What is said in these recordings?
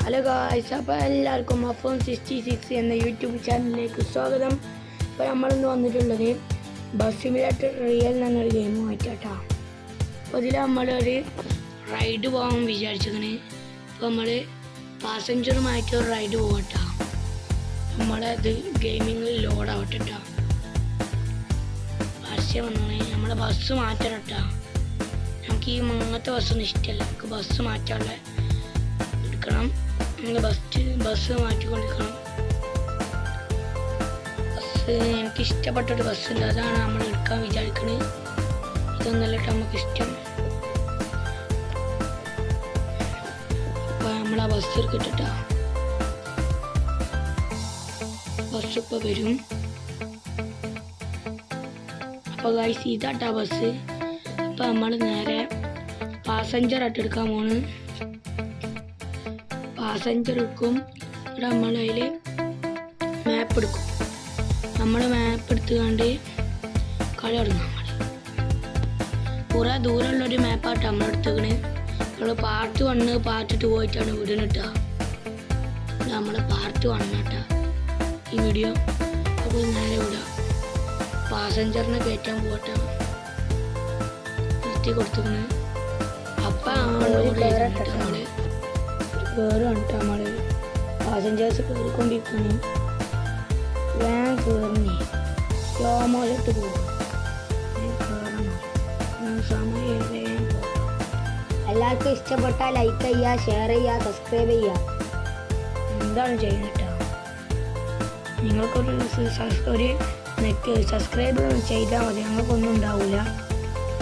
Hello guys, അപ്പോൾ എല്ലാവർക്കും അഫോൺ 66 എന്ന യൂട്യൂബ് ചാനലിലേക്ക് സ്വാഗതം. ഇപ്പോൾ നമ്മളിന്ന് വന്നിട്ടുള്ളത് ബസ് സിമുലേറ്റർ റിയൽ എന്നൊരു ഗെയിമുമായിട്ടാണ്. അപ്പോൾ ഇതിൽ നമ്മളൊരു റൈഡ് പോകാൻ വിചാരിച്ചിരിക്കണേ. അപ്പോൾ നമ്മൾ പാസഞ്ചറുമായിട്ടൊരു റൈഡ് പോകട്ടോ. നമ്മളത് ഗെയിമിങ്ങിൽ ലോഡാവട്ടെ കേട്ടോ. പരസ്യം വന്നേ നമ്മളെ ബസ് മാറ്റണം കേട്ടോ. നമുക്ക് ഈ അങ്ങനത്തെ ബസ്സൊന്നും ഇഷ്ടമല്ല. നമുക്ക് ബസ് മാറ്റാനുള്ള എടുക്കണം. നമ്മൾ ബസ് മാറ്റിക്കൊണ്ടിരിക്കണം. ബസ് എനിക്ക് ഇഷ്ടപ്പെട്ടൊരു ബസ്സുണ്ട്, അതാണ് നമ്മൾ എടുക്കാൻ വിചാരിക്കുന്നത്. ഇതൊന്നല്ല നമുക്ക് ഇഷ്ടം. അപ്പോൾ നമ്മൾ ആ ബസ് എടുക്കട്ടോ. ബസ് ഇപ്പോൾ വരും. അപ്പോൾ ഗൈസ് ഇതാട്ടാ ബസ്. അപ്പോൾ നമ്മൾ നേരെ പാസഞ്ചറായിട്ട് എടുക്കാൻ പോണ്. പാസഞ്ചർ എടുക്കും. ഇവിടെ നമ്മൾ അതിൽ മാപ്പ് എടുക്കും. നമ്മൾ മാപ്പ് എടുത്തുകൊണ്ട് കളി തുടങ്ങും. കുറേ ദൂരമുള്ളൊരു മാപ്പായിട്ട് നമ്മൾ എടുത്തേക്കണ്. നമ്മൾ പാർട്ട് 1 പാർട്ട് 2 ആയിട്ടാണ് വിടുന്നിട്ടാ. നമ്മൾ പാർട്ട് 1 കേട്ടാ ഈ വീഡിയോ. അപ്പോൾ നേരെ വിടാം. പാസഞ്ചറിനെ കയറ്റാൻ പോകട്ടെ. നിർത്തി കൊടുത്തേക്കണ്. അപ്പം നമ്മൾ കയറിട്ട് നമ്മൾ പാസഞ്ചേഴ്സ് കയറിക്കൊണ്ടിരിക്കണേ. വേഗം കയറണേ. സ്ലോ മോളിട്ട് പോകും. സമയം വേഗം പോകും. എല്ലാവർക്കും ഇഷ്ടപ്പെട്ടാൽ ലൈക്ക് ചെയ്യുക, ഷെയർ ചെയ്യുക, സബ്സ്ക്രൈബ് ചെയ്യുക. എന്താണ് ചെയ്യുന്നത്? നിങ്ങൾക്കൊരു സബ്സ്ക്രൈബ് ചെയ്താൽ മതി. ഞങ്ങൾക്കൊന്നും ഉണ്ടാവില്ല.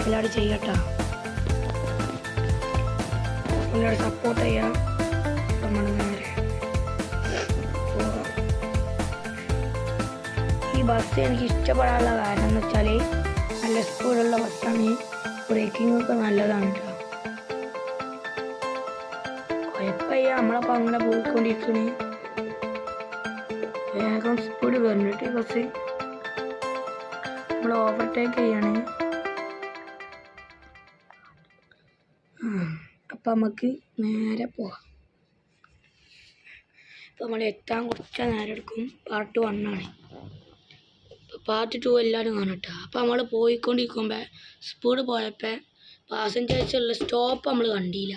എല്ലാവരും ചെയ്യട്ടോ. എല്ലാവരും സപ്പോർട്ട് ചെയ്യാം. നമ്മൾ നേരെ പോകാം. ഈ ബസ് എനിക്ക് ഇഷ്ടപ്പെടാനുള്ള കാരണം എന്ന് വെച്ചാൽ നല്ല സ്പീഡുള്ള ബസ്സാണ്. ബ്രേക്കിംഗ് ഒക്കെ നല്ലതാണ് കേട്ടോ. കുഴപ്പമില്ല. നമ്മളപ്പോൾ അങ്ങനെ പോയിക്കൊണ്ടിരിക്കണേ. വേഗം സ്പീഡ് കയറിട്ട് ബസ് നമ്മൾ ഓവർടേക്ക് ചെയ്യണേ. അപ്പം നമുക്ക് നേരെ പോകാം. ഇപ്പം നമ്മൾ എത്താൻ കുറച്ച് നേരം എടുക്കും. പാർട്ട് 1 ആണ്. പാർട്ട് 2 എല്ലാവരും കാണട്ടോ. അപ്പം നമ്മൾ പോയിക്കൊണ്ടിരിക്കുമ്പോൾ സ്പീഡ് പോയപ്പോൾ പാസഞ്ചേഴ്സുള്ള സ്റ്റോപ്പ് നമ്മൾ കണ്ടില്ല.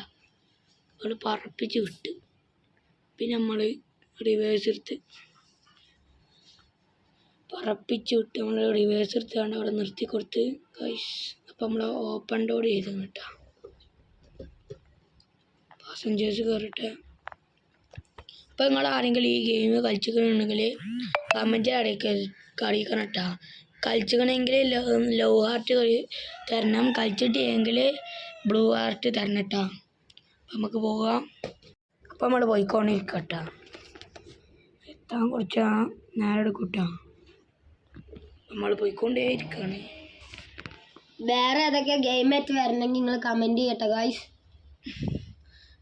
നമ്മൾ പറപ്പിച്ച് വിട്ട്. പിന്നെ നമ്മൾ റിവേഴ്സ് എടുത്ത് പറപ്പിച്ച് വിട്ട് നമ്മൾ റിവേഴ്സ് എടുത്തുകൊണ്ട് അവിടെ നിർത്തി കൊടുത്ത് ഗൈസ്. അപ്പം നമ്മൾ ഓപ്പൺ ഡോർ ചെയ്ത് കേട്ടോ. പാസഞ്ചേഴ്സ് കയറട്ടെ. ഇപ്പം നിങ്ങൾ ആരെങ്കിലും ഈ ഗെയിം കളിച്ചിട്ടുണ്ടെങ്കിൽ കമൻറ്റ് അറിയിക്കണം കേട്ടോ. കളിച്ചിക്കണമെങ്കിൽ ലവ് ഹാർട്ട് തരണം. കളിച്ചിട്ടെങ്കിൽ ബ്ലൂ ഹാർട്ട് തരണം കേട്ടോ. നമുക്ക് പോകാം. അപ്പം നമ്മൾ പോയിക്കൊണ്ടിരിക്കട്ടോ. എത്താൻ കുറച്ച് നേരം എടുക്കും കേട്ടോ. നമ്മൾ പോയിക്കൊണ്ടേ ഇരിക്കുകയാണ്. വേറെ ഏതൊക്കെ ഗെയിമായിട്ട് വരണമെങ്കിൽ നിങ്ങൾ കമൻറ്റ് ചെയ്യട്ടെ ഗായ്സ്.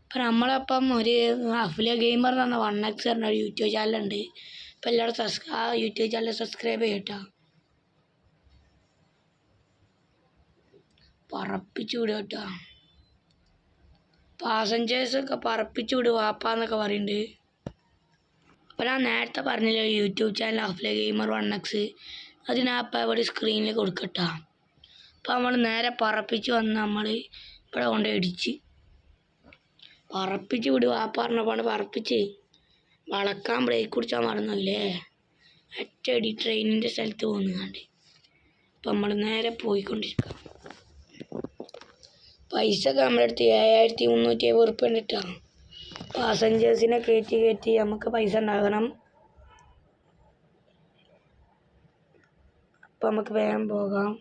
അപ്പം നമ്മളപ്പം ഒരു അഫ്ലിയ ഗെയിമർ എന്ന് പറഞ്ഞ 1x പറഞ്ഞ ഒരു യൂട്യൂബ് ചാനലുണ്ട്. അപ്പം എല്ലാവരും ആ യൂട്യൂബ് ചാനൽ സബ്സ്ക്രൈബ് ചെയ്യട്ടോ. പറപ്പിച്ച് വിടുക കേട്ടോ. പാസഞ്ചേഴ്സൊക്കെ പറപ്പിച്ച് വിടുക വാപ്പാന്നൊക്കെ പറയുന്നുണ്ട്. അപ്പം ഞാൻ നേരത്തെ പറഞ്ഞില്ല YouTube channel Afliya gamer 1x. അത് ഞാൻ അപ്പം ഇവിടെ സ്ക്രീനിൽ കൊടുക്കട്ടോ. അപ്പം നമ്മൾ നേരെ പറപ്പിച്ച് വന്ന് നമ്മൾ ഇവിടെ കൊണ്ട് ഇടിച്ച് പറപ്പിച്ച് വിടുക വാപ്പ പറഞ്ഞപ്പോൾ പറപ്പിച്ച് വളക്കാൻ ബ്രേക്ക് കുടിച്ചാൽ മറന്നില്ലേ. ഒറ്റയടി ട്രെയിനിൻ്റെ സ്ഥലത്ത് പോകുന്നുണ്ട്. അപ്പം നമ്മൾ നേരെ പോയിക്കൊണ്ടിരിക്കുക. പൈസ ഒക്കെ നമ്മുടെ അടുത്ത് 7350 ഉറുപ്പ്യ ഉണ്ട് കേട്ടോ. പാസഞ്ചേഴ്സിനെ കയറ്റി നമുക്ക് പൈസ ഉണ്ടാകണം. അപ്പം നമുക്ക് വേഗം പോകാം.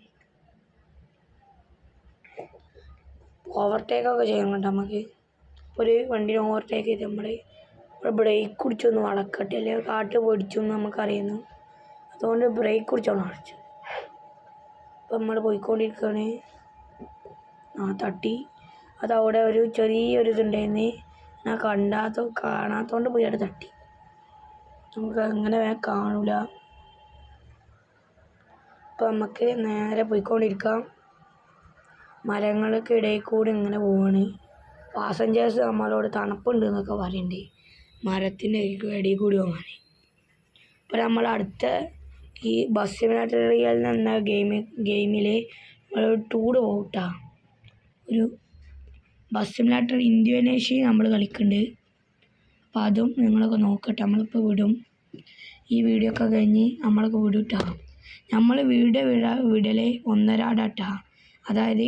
ഓവർടേക്കൊക്കെ ചെയ്യണം കേട്ടോ. നമുക്ക് ഒരു വണ്ടിനെ ഓവർടേക്ക് ചെയ്ത് നമ്മൾ ബ്രേക്ക് കുടിച്ചൊന്ന് വളക്കട്ടെ. അല്ലെങ്കിൽ കാറ്റ് പൊടിച്ചു എന്ന് നമുക്കറിയുന്നു. അതുകൊണ്ട് ബ്രേക്ക് കുടിച്ചോണം അടിച്ചു. അപ്പം നമ്മൾ പോയിക്കൊണ്ടിരിക്കുകയാണ്. തട്ടി. അതവിടെ ഒരു ചെറിയൊരു ഇതുണ്ടായിരുന്നു. ഞാൻ കാണാത്തതുകൊണ്ട് പോയി അവിടെ തട്ടി. നമുക്ക് അങ്ങനെ കാണില്ല. അപ്പം നമുക്ക് നേരെ പോയിക്കൊണ്ടിരിക്കാം. മരങ്ങൾക്ക് ഇടയിൽ കൂടി ഇങ്ങനെ പോവാണ്. പാസഞ്ചേഴ്സ് നമ്മളോട് തണുപ്പുണ്ട് എന്നൊക്കെ പറയുന്നുണ്ട്. മരത്തിൻ്റെ ഇടയിൽ കൂടി പോകാൻ. അപ്പോൾ നമ്മൾ അടുത്ത ഈ ബസ് സിമുലേറ്റർ റിയൽ എന്ന ഗെയിമിൽ നമ്മൾ ടൂർ പോകട്ടാ. ഒരു ബസ് സിമുലേറ്റർ ഇന്തോനേഷ്യ നമ്മൾ കളിക്കുന്നുണ്ട്. അപ്പോൾ അതും നിങ്ങളൊക്കെ നോക്കട്ടെ. നമ്മളിപ്പോൾ വിടും. ഈ വീഡിയോ ഒക്കെ കഴിഞ്ഞ് നമ്മളൊക്കെ വിടും കേട്ടോ. നമ്മൾ വിടൽ 1:30 അതായത്